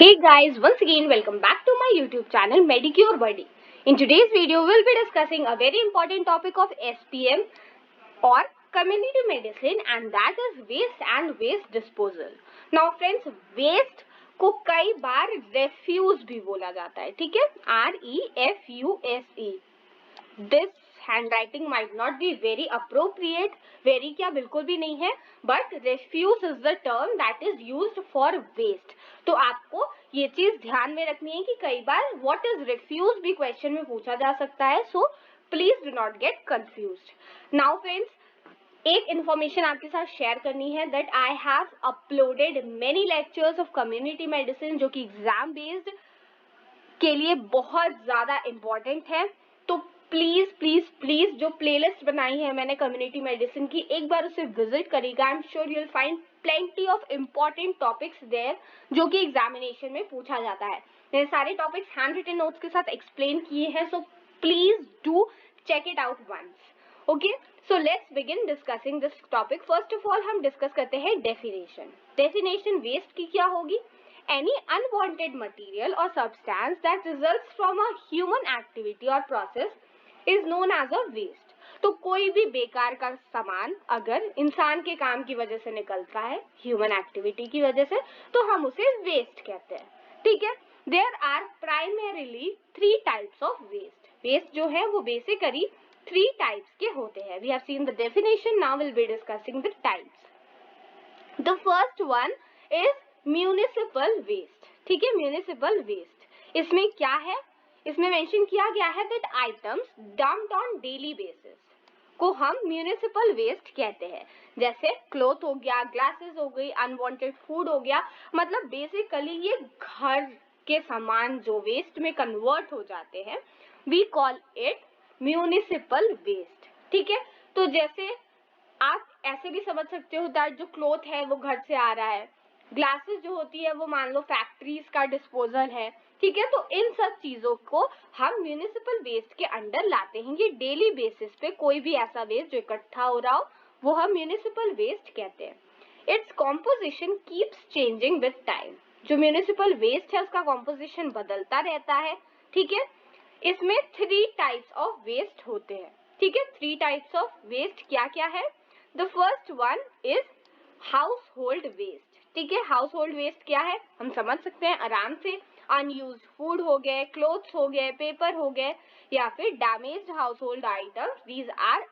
Hey guys, once again welcome back to my YouTube channel Medicure Buddy. In today's video, we'll be discussing a very important topic of SPM or community medicine, and that is waste and waste disposal. Now friends, waste को कई बार refuse भी बोला जाता है, ठीक है? REFUSE. This handwriting might not be very appropriate, very क्या बिल्कुल भी नहीं है, but refuse is the term that is used for waste. तो आपको ये चीज ध्यान में रखनी है कि कई बार what is refuse भी क्वेश्चन में पूछा जा सकता है, so please do not get confused. Now friends, एक इन्फॉर्मेशन आपके साथ शेयर करनी है that I have uploaded many lectures of community medicine जो कि एग्जाम बेस्ड के लिए बहुत ज्यादा इम्पोर्टेंट है. तो प्लीज प्लीज प्लीज जो प्लेलिस्ट बनाई है मैंने कम्युनिटी मेडिसिन की, एक बार उसे विजिट करिएगा. I am sure you will find plenty of important topics there जो कि एग्जामिनेशन में पूछा जाता है. मैंने सारे टॉपिक्स हैंड रिटन नोट्स के साथ एक्सप्लेन किए हैं, so please do check it out once. Okay, so let's begin discussing this topic. First of all हम डिस्कस करते हैं डेफिनेशन. डेफिनेशन वेस्ट की क्या होगी? Any unwanted material or substance that results from a human activity or process is known as a waste. तो कोई भी बेकार का सामान अगर इंसान के काम की वजह से निकलता है, ह्यूमन एक्टिविटी की वजह से, तो हम उसे वेस्ट कहते हैं. ठीक है. There are primarily three types of waste. Waste जो है वो बेसिकली three types के होते हैं. We have seen the definition. Now we'll be discussing the types. The first one is municipal waste. ठीक है, म्यूनिसिपल वेस्ट इसमें क्या है? इसमें मेंशन किया गया है that items dumped on daily basis को हम म्यूनिसिपल वेस्ट कहते हैं. जैसे क्लॉथ हो गया, ग्लासेस हो गई, अनवांटेड फूड हो गया. मतलब बेसिकली ये घर के सामान जो वेस्ट में कन्वर्ट हो जाते हैं, we call it municipal waste. ठीक है. तो जैसे आप ऐसे भी समझ सकते हो दैट जो क्लॉथ है वो घर से आ रहा है, ग्लासेस जो होती है वो मान लो फैक्ट्रीज का डिस्पोजल है. ठीक है. तो इन सब चीजों को हम म्यूनिसिपल वेस्ट के अंडर लाते हैं. ये डेली बेसिस पे कोई भी ऐसा वेस्ट जो इकट्ठा हो रहा हो वो हम म्यूनिसिपल वेस्ट कहते हैं. Its composition keeps changing with time. जो म्यूनिसिपल वेस्ट है उसका कॉम्पोजिशन बदलता रहता है. ठीक है. इसमें थ्री टाइप्स ऑफ वेस्ट होते हैं. ठीक है. थ्री टाइप्स ऑफ वेस्ट क्या क्या है? The first one is household waste. ठीक है. हाउस होल्ड वेस्ट क्या है हम समझ सकते हैं आराम से. अनयूज्ड फूड हो गए, क्लोथ्स हो गए, पेपर हो गए, या फिर damaged household items, these are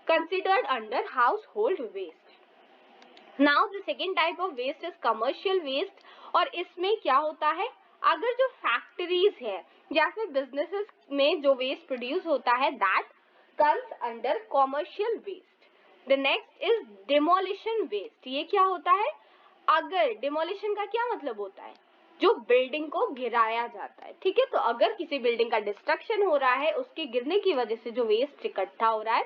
considered under household waste. Now the second type of waste is commercial waste. और इसमें क्या होता है? अगर जो फैक्ट्रीज है या फिर बिजनेसेस में जो वेस्ट प्रोड्यूस होता है that comes under commercial waste. The next is demolition waste. ये क्या होता है? अगर डिमोलिशन का क्या मतलब होता है? जो बिल्डिंग को गिराया जाता है. ठीक है. तो अगर किसी बिल्डिंग का डिस्ट्रक्शन हो रहा है, उसके गिरने की वजह से जो वेस्ट इकट्ठा हो रहा है,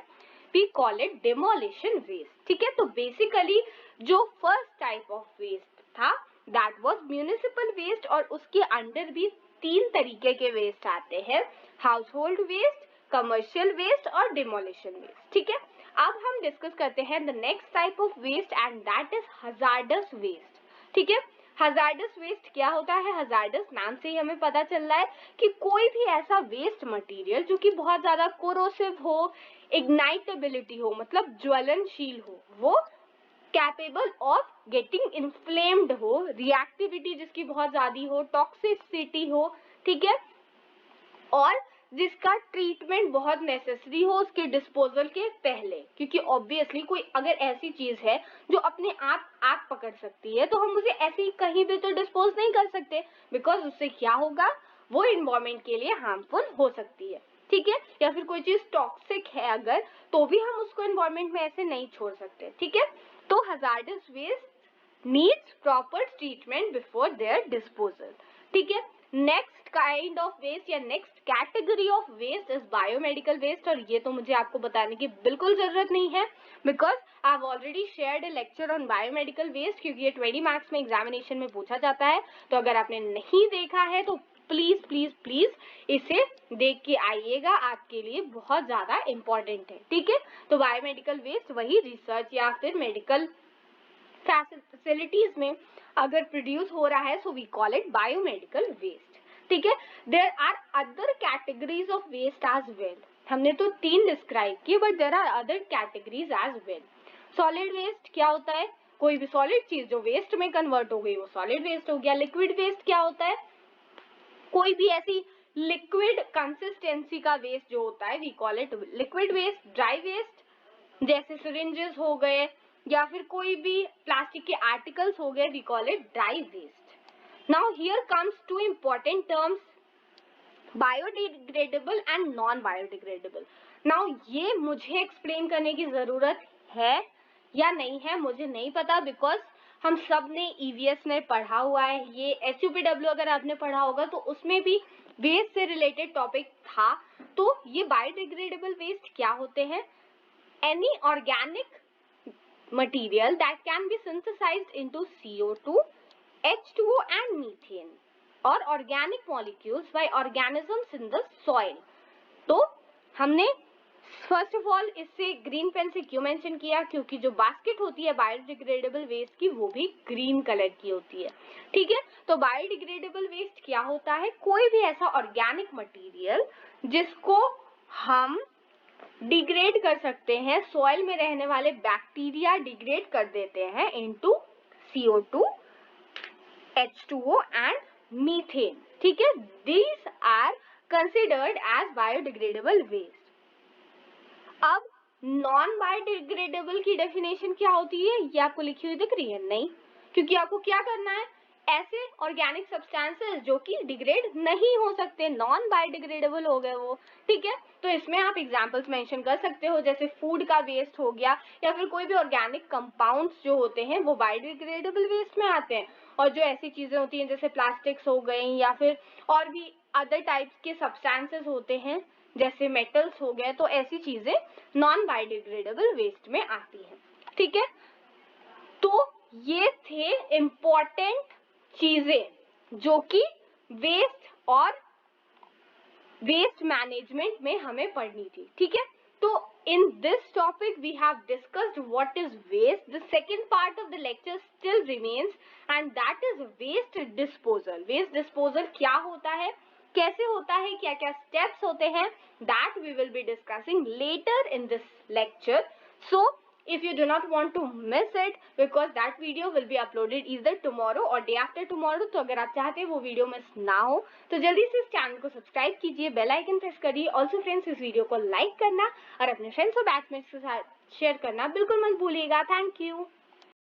we call it demolition waste. ठीक है. तो बेसिकली जो फर्स्ट टाइप ऑफ वेस्ट था दैट वाज म्यूनिसिपल वेस्ट, और उसके अंडर भी तीन तरीके के वेस्ट आते हैं: household waste, commercial waste और डिमोलिशन वेस्ट. ठीक है. अब हम डिस्कस करते हैं the next type of waste and that is hazardous waste. ठीक है. हजार्डस वेस्ट क्या होता है? हजार्डस नाम से ही हमें पता चल रहा है कि कोई भी ऐसा वेस्ट मटेरियल जो कि बहुत ज्यादा कोरोसिव हो, इग्नाइटेबिलिटी हो, मतलब ज्वलनशील हो, वो कैपेबल ऑफ गेटिंग इन्फ्लेम्ड हो, रिएक्टिविटी जिसकी बहुत ज्यादा हो, टॉक्सिसिटी हो. ठीक है. और जिसका ट्रीटमेंट बहुत नेसेसरी हो उसके डिस्पोजल के पहले, क्योंकि ऑब्वियसली कोई अगर ऐसी चीज है जो अपने आप आग पकड़ सकती है तो हम उसे ऐसे ही कहीं भी तो डिस्पोज नहीं कर सकते, बिकॉज उससे क्या होगा? वो इन्वायरमेंट के लिए हार्मफुल हो सकती है. ठीक है. या फिर कोई चीज टॉक्सिक है अगर, तो भी हम उसको इन्वायरमेंट में ऐसे नहीं छोड़ सकते. ठीक है. तो hazardous waste needs proper treatment before their disposal. ठीक है. नेक्स्ट काइंड ऑफ वेस्ट या next category of waste is biomedical waste. और ये तो मुझे आपको बताने की बिल्कुल जरूरत नहीं है, because I have already shared a lecture on biomedical waste, क्योंकि ये 20 मार्क्स में एग्जामिनेशन में पूछा जाता है. तो अगर आपने नहीं देखा है तो प्लीज प्लीज प्लीज इसे देख के आइएगा, आपके लिए बहुत ज्यादा इंपॉर्टेंट है. ठीक है. तो बायोमेडिकल वेस्ट वही रिसर्च या फिर मेडिकल फैसिलिटीज में अगर प्रोड्यूस हो रहा है, so we call it biomedical waste. ठीक है, there are other categories of waste as well. हमने तो 3 डिस्क्राइब किए, but there are other categories as well. Solid waste क्या होता है? कोई भी सॉलिड चीज जो वेस्ट में कन्वर्ट हो गई वो सॉलिड वेस्ट हो गया। लिक्विड वेस्ट क्या होता है? कोई भी ऐसी लिक्विड कंसिस्टेंसी का वेस्ट जो होता है we call it liquid waste. Dry waste जैसे सिरिंजेस हो गए या फिर कोई भी प्लास्टिक के आर्टिकल्स हो गए, we call it dry waste. Now here comes to important terms, biodegradable and non biodegradable. Now ये मुझे एक्सप्लेन करने की जरूरत है या नहीं है मुझे नहीं पता, बिकॉज हम सब ने ईवीएस में पढ़ा हुआ है। ये एसयूपीडब्ल्यू अगर आपने पढ़ा होगा तो उसमें भी वेस्ट से रिलेटेड टॉपिक था। तो ये बायोडिग्रेडेबल वेस्ट क्या होते हैं? Any organic material that can be synthesized into CO2, H2O and methane or organic molecules by organisms in the soil। तो हमने फर्स्ट ऑफ ऑल इससे ग्रीन पेन से क्यों मेंशन किया? क्योंकि जो बास्केट होती है बायोडिग्रेडेबल वेस्ट की वो भी ग्रीन कलर की होती है। ठीक है, तो बायोडिग्रेडेबल वेस्ट क्या होता है? कोई भी ऐसा ऑर्गेनिक मटेरियल जिसको हम डिग्रेड कर सकते हैं, सॉइल में रहने वाले बैक्टीरिया डिग्रेड कर देते हैं into CO2, H2O and methane. ठीक है, these are considered as biodegradable waste. अब नॉन बायोडिग्रेडेबल की डेफिनेशन क्या होती है? ये आपको लिखी हुई दिख रही है? नहीं, क्योंकि आपको क्या करना है, ऐसे ऑर्गेनिक सब्सटेंसेस जो कि डिग्रेड नहीं हो सकते, नॉन बायोडिग्रेडेबल हो गए वो। ठीक है, तो इसमें आप एग्जांपल्स मेंशन कर सकते हो, जैसे फूड का वेस्ट हो गया या फिर कोई भी ऑर्गेनिक कंपाउंड्स जो होते हैं वो बायोडिग्रेडेबल वेस्ट में आते हैं। और जो ऐसी चीजें होती हैं जैसे प्लास्टिक्स हो गई या फिर और भी अदर टाइप्स के सब्सटेंसेस होते हैं जैसे मेटल्स हो गए, तो ऐसी चीजें नॉन बायोडिग्रेडेबल वेस्ट में आती हैं। ठीक है, तो ये थे इम्पोर्टेंट चीजें जो कि वेस्ट और वेस्ट मैनेजमेंट में हमें पढ़नी थी। ठीक है, तो in this topic we have discussed what is waste. The second part of the lecture still remains and that is waste disposal. Waste disposal क्या होता है, कैसे होता है, क्या क्या steps होते हैं, that we will be discussing later in this lecture. So if you do not want to miss it because that video will be uploaded either tomorrow or day after tomorrow, तो अगर आप चाहते हैं वो video miss ना हो तो जल्दी से इस चैनल को सब्सक्राइब कीजिए, बेल आइकन प्रेस करिए। ऑल्सो फ्रेंड्स, इस वीडियो को लाइक करना और अपने फ्रेंड्स और बैचमेट्स के साथ शेयर करना बिल्कुल मत भूलिएगा। Thank you.